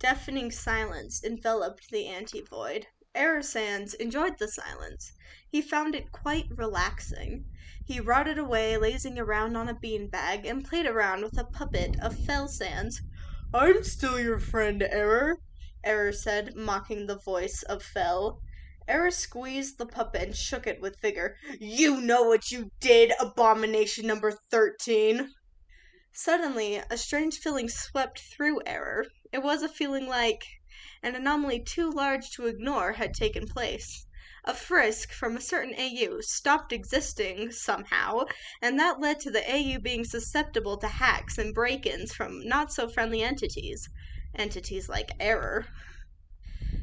deafening silence enveloped the anti-void. Error Sans enjoyed the silence. He found it quite relaxing. He rotted away, lazing around on a beanbag, and played around with a puppet of Fell Sans. "I'm still your friend, Error," Error said, mocking the voice of Fell. Error squeezed the puppet and shook it with vigor. "You know what you did, abomination number 13. Suddenly, a strange feeling swept through Error. It was a feeling like an anomaly too large to ignore had taken place. A frisk from a certain AU stopped existing somehow, and that led to the AU being susceptible to hacks and break-ins from not-so-friendly entities. Entities like Error.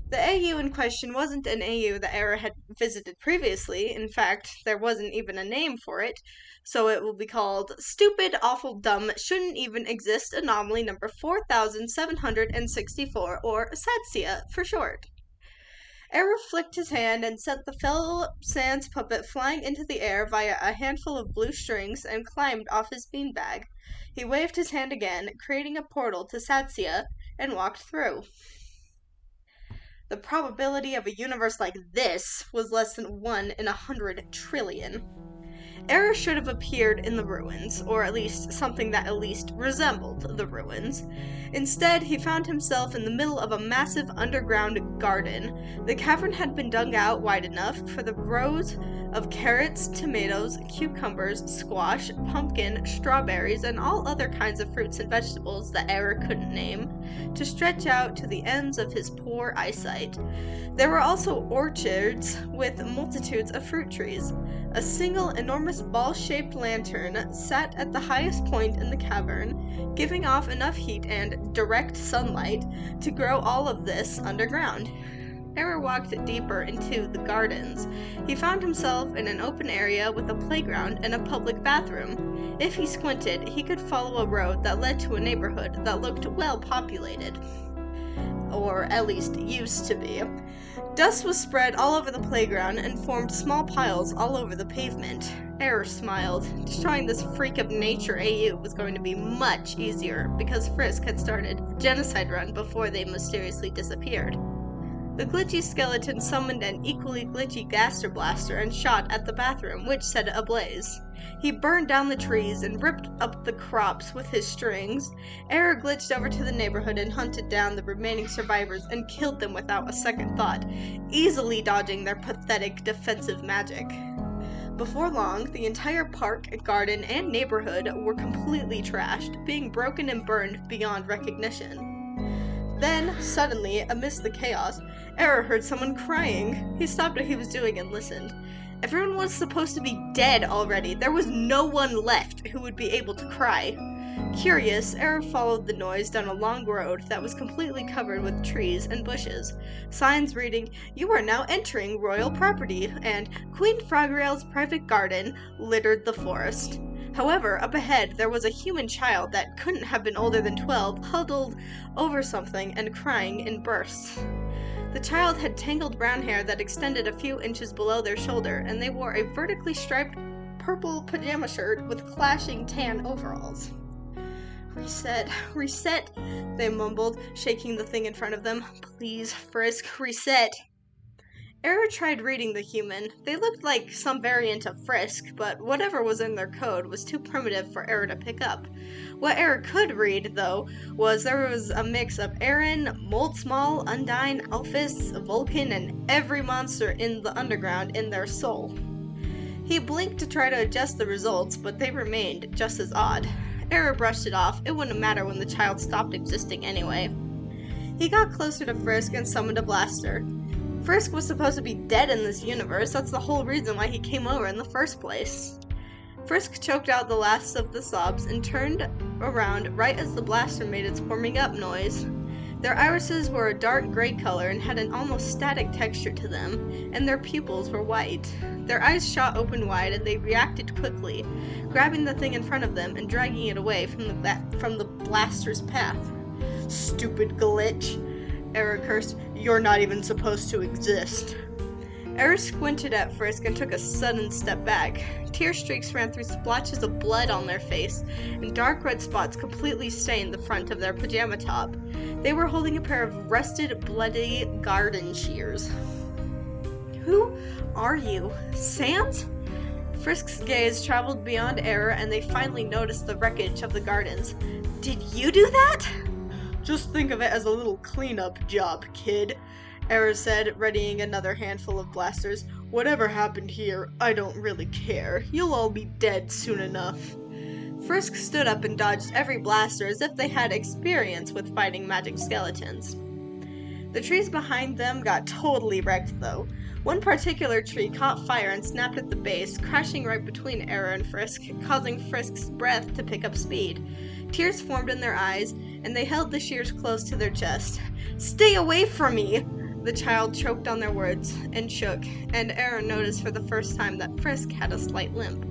The AU in question wasn't an AU that Error had visited previously. In fact, there wasn't even a name for it, so it will be called Stupid, Awful, Dumb, Shouldn't Even Exist Anomaly number 4764, or SATSIA for short. Error flicked his hand and sent the Fell Sans puppet flying into the air via a handful of blue strings and climbed off his beanbag. He waved his hand again, creating a portal to Satsia, and walked through. The probability of a universe like this was less than 1 in 100 trillion. Error should have appeared in the ruins, or at least something that at least resembled the ruins. Instead, he found himself in the middle of a massive underground garden. The cavern had been dug out wide enough for the rows of carrots, tomatoes, cucumbers, squash, pumpkin, strawberries, and all other kinds of fruits and vegetables that Error couldn't name, to stretch out to the ends of his poor eyesight. There were also orchards with multitudes of fruit trees. A single enormous ball-shaped lantern sat at the highest point in the cavern, giving off enough heat and direct sunlight to grow all of this underground. Error walked deeper into the gardens. He found himself in an open area with a playground and a public bathroom. If he squinted, he could follow a road that led to a neighborhood that looked well populated. Or at least used to be. Dust was spread all over the playground and formed small piles all over the pavement. Error smiled. Destroying this freak of nature AU was going to be much easier because Frisk had started a genocide run before they mysteriously disappeared. The glitchy skeleton summoned an equally glitchy gaster blaster and shot at the bathroom, which set it ablaze. He burned down the trees and ripped up the crops with his strings. Error glitched over to the neighborhood and hunted down the remaining survivors and killed them without a second thought, easily dodging their pathetic defensive magic. Before long, the entire park, garden, and neighborhood were completely trashed, being broken and burned beyond recognition. Then, suddenly, amidst the chaos, Error heard someone crying. He stopped what he was doing and listened. Everyone was supposed to be dead already. There was no one left who would be able to cry. Curious, Error followed the noise down a long road that was completely covered with trees and bushes. Signs reading, "You are now entering royal property," and "Queen Frogerail's private garden" littered the forest. However, up ahead, there was a human child that couldn't have been older than 12, huddled over something and crying in bursts. The child had tangled brown hair that extended a few inches below their shoulder, and they wore a vertically striped purple pajama shirt with clashing tan overalls. "Reset, reset," they mumbled, shaking the thing in front of them. "Please, Frisk, reset." Error tried reading the human. They looked like some variant of Frisk, but whatever was in their code was too primitive for Error to pick up. What Error could read, though, was there was a mix of Aaron, Moldsmal, Undine, Alphys, Vulcan, and every monster in the underground in their soul. He blinked to try to adjust the results, but they remained just as odd. Error brushed it off. It wouldn't matter when the child stopped existing anyway. He got closer to Frisk and summoned a blaster. Frisk was supposed to be dead in this universe. That's the whole reason why he came over in the first place. Frisk choked out the last of the sobs and turned around right as the blaster made its warming up noise. Their irises were a dark gray color and had an almost static texture to them, and their pupils were white. Their eyes shot open wide and they reacted quickly, grabbing the thing in front of them and dragging it away from the blaster's path. "Stupid glitch," Error cursed. "You're not even supposed to exist." Error squinted at Frisk and took a sudden step back. Tear streaks ran through splotches of blood on their face, and dark red spots completely stained the front of their pajama top. They were holding a pair of rusted, bloody garden shears. Who are you? Sans? Frisk's gaze traveled beyond Error, and they finally noticed the wreckage of the gardens. Did you do that? Just think of it as a little cleanup job, kid, Error said, readying another handful of blasters. Whatever happened here, I don't really care. You'll all be dead soon enough. Frisk stood up and dodged every blaster as if they had experience with fighting magic skeletons. The trees behind them got totally wrecked, though. One particular tree caught fire and snapped at the base, crashing right between Error and Frisk, causing Frisk's breath to pick up speed. Tears formed in their eyes, and they held the shears close to their chest. Stay away from me! The child choked on their words and shook, and Error noticed for the first time that Frisk had a slight limp.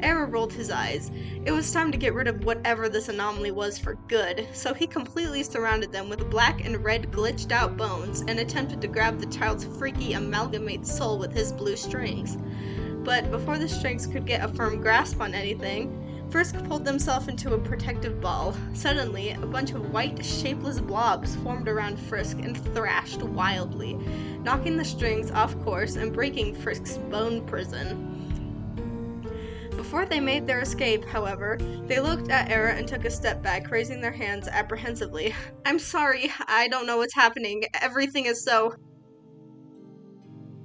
Error rolled his eyes. It was time to get rid of whatever this anomaly was for good, so he completely surrounded them with black and red glitched out bones and attempted to grab the child's freaky amalgamate soul with his blue strings. But before the strings could get a firm grasp on anything, Frisk pulled himself into a protective ball. Suddenly, a bunch of white, shapeless blobs formed around Frisk and thrashed wildly, knocking the strings off course and breaking Frisk's bone prison. Before they made their escape, however, they looked at Error and took a step back, raising their hands apprehensively. I'm sorry, I don't know what's happening. Everything is so...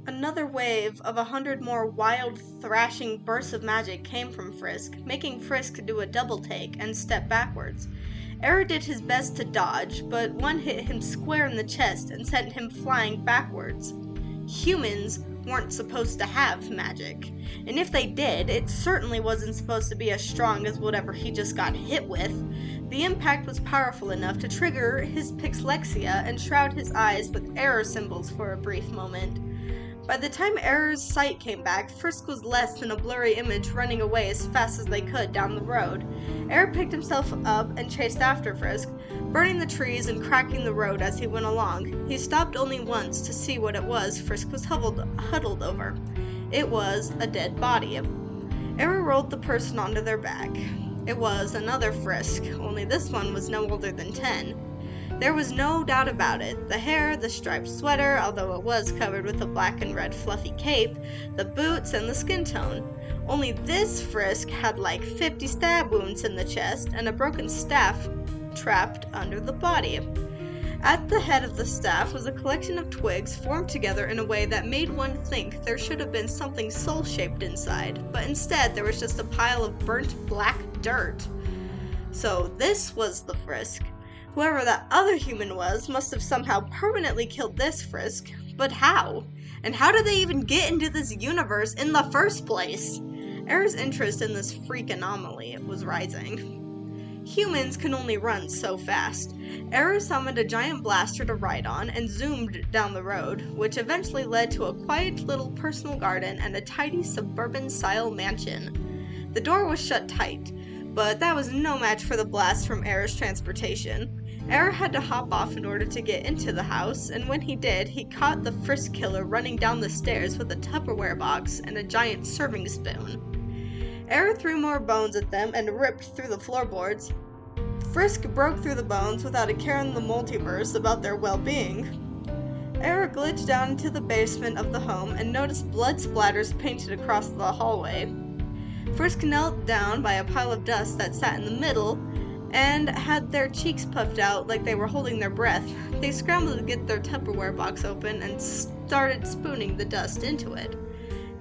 Another wave of 100 more wild, thrashing bursts of magic came from Frisk, making Frisk do a double take and step backwards. Error did his best to dodge, but one hit him square in the chest and sent him flying backwards. Humans weren't supposed to have magic, and if they did, it certainly wasn't supposed to be as strong as whatever he just got hit with. The impact was powerful enough to trigger his Pixlexia and shroud his eyes with error symbols for a brief moment. By the time Error's sight came back, Frisk was less than a blurry image running away as fast as they could down the road. Error picked himself up and chased after Frisk, burning the trees and cracking the road as he went along. He stopped only once to see what it was Frisk was huddled over. It was a dead body. Error rolled the person onto their back. It was another Frisk, only this one was no older than 10. There was no doubt about it. The hair, the striped sweater, although it was covered with a black and red fluffy cape, the boots, and the skin tone. Only this Frisk had like 50 stab wounds in the chest and a broken staff trapped under the body. At the head of the staff was a collection of twigs formed together in a way that made one think there should have been something soul-shaped inside, but instead there was just a pile of burnt black dirt. So this was the Frisk. Whoever that other human was must have somehow permanently killed this Frisk, but how? And how did they even get into this universe in the first place? Error's interest in this freak anomaly was rising. Humans can only run so fast. Error summoned a giant blaster to ride on and zoomed down the road, which eventually led to a quiet little personal garden and a tidy suburban-style mansion. The door was shut tight, but that was no match for the blast from Error's transportation. Error had to hop off in order to get into the house, and when he did, he caught the Frisk killer running down the stairs with a Tupperware box and a giant serving spoon. Error threw more bones at them and ripped through the floorboards. Frisk broke through the bones without a care in the multiverse about their well-being. Error glitched down into the basement of the home and noticed blood splatters painted across the hallway. Frisk knelt down by a pile of dust that sat in the middle and had their cheeks puffed out like they were holding their breath. They scrambled to get their Tupperware box open and started spooning the dust into it.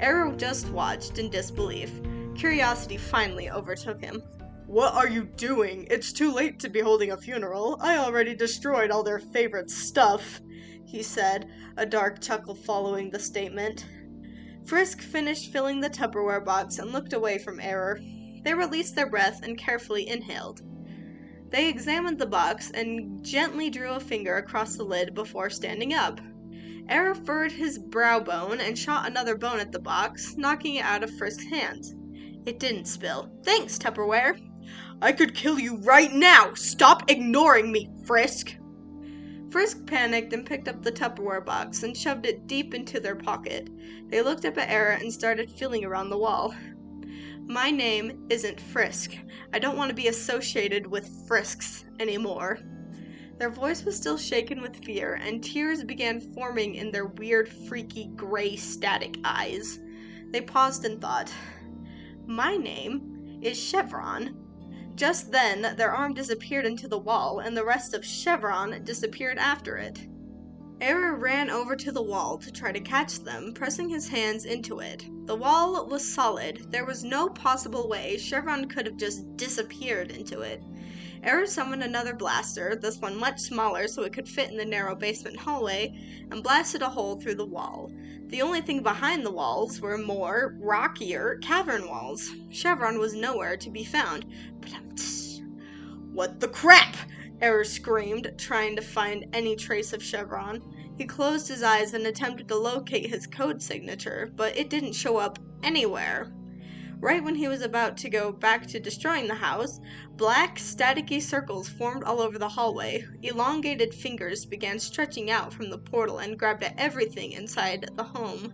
Error just watched in disbelief. Curiosity finally overtook him. What are you doing? It's too late to be holding a funeral. I already destroyed all their favorite stuff, he said, a dark chuckle following the statement. Frisk finished filling the Tupperware box and looked away from Error. They released their breath and carefully inhaled. They examined the box and gently drew a finger across the lid before standing up. Error furrowed his brow bone and shot another bone at the box, knocking it out of Frisk's hands. It didn't spill. Thanks, Tupperware. I could kill you right now! Stop ignoring me, Frisk! Frisk panicked and picked up the Tupperware box and shoved it deep into their pocket. They looked up at Error and started feeling around the wall. My name isn't Frisk. I don't want to be associated with Frisks anymore. Their voice was still shaken with fear, and tears began forming in their weird, freaky, gray, static eyes. They paused and thought, "My name is Chevron." Just then, their arm disappeared into the wall, and the rest of Chevron disappeared after it. Error ran over to the wall to try to catch them, pressing his hands into it. The wall was solid. There was no possible way Chevron could have just disappeared into it. Error summoned another blaster, this one much smaller so it could fit in the narrow basement hallway, and blasted a hole through the wall. The only thing behind the walls were more, rockier cavern walls. Chevron was nowhere to be found. "What the crap?" Error screamed, trying to find any trace of Chevron. He closed his eyes and attempted to locate his code signature, but it didn't show up anywhere. Right when he was about to go back to destroying the house, black, staticky circles formed all over the hallway. Elongated fingers began stretching out from the portal and grabbed at everything inside the home.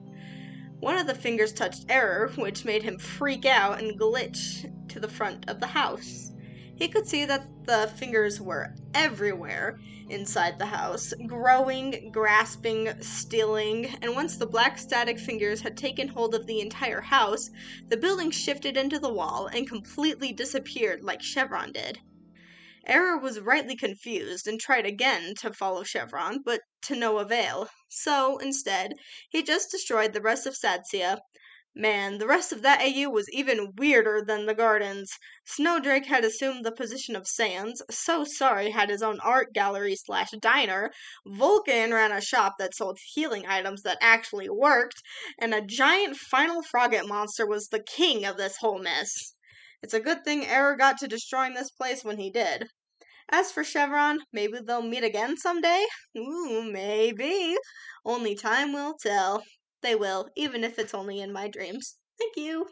One of the fingers touched Error, which made him freak out and glitch to the front of the house. He could see that the fingers were everywhere inside the house, growing, grasping, stealing, and once the black static fingers had taken hold of the entire house, the building shifted into the wall and completely disappeared like Chevron did. Error was rightly confused and tried again to follow Chevron, but to no avail. So, instead, he just destroyed the rest of Sadsia. Man, the rest of that AU was even weirder than the gardens. Snowdrake had assumed the position of Sans, So Sorry had his own art gallery / diner, Vulcan ran a shop that sold healing items that actually worked, and a giant final frogget monster was the king of this whole mess. It's a good thing Error got to destroying this place when he did. As for Chevron, maybe they'll meet again someday? Ooh, maybe. Only time will tell. They will, even if it's only in my dreams. Thank you.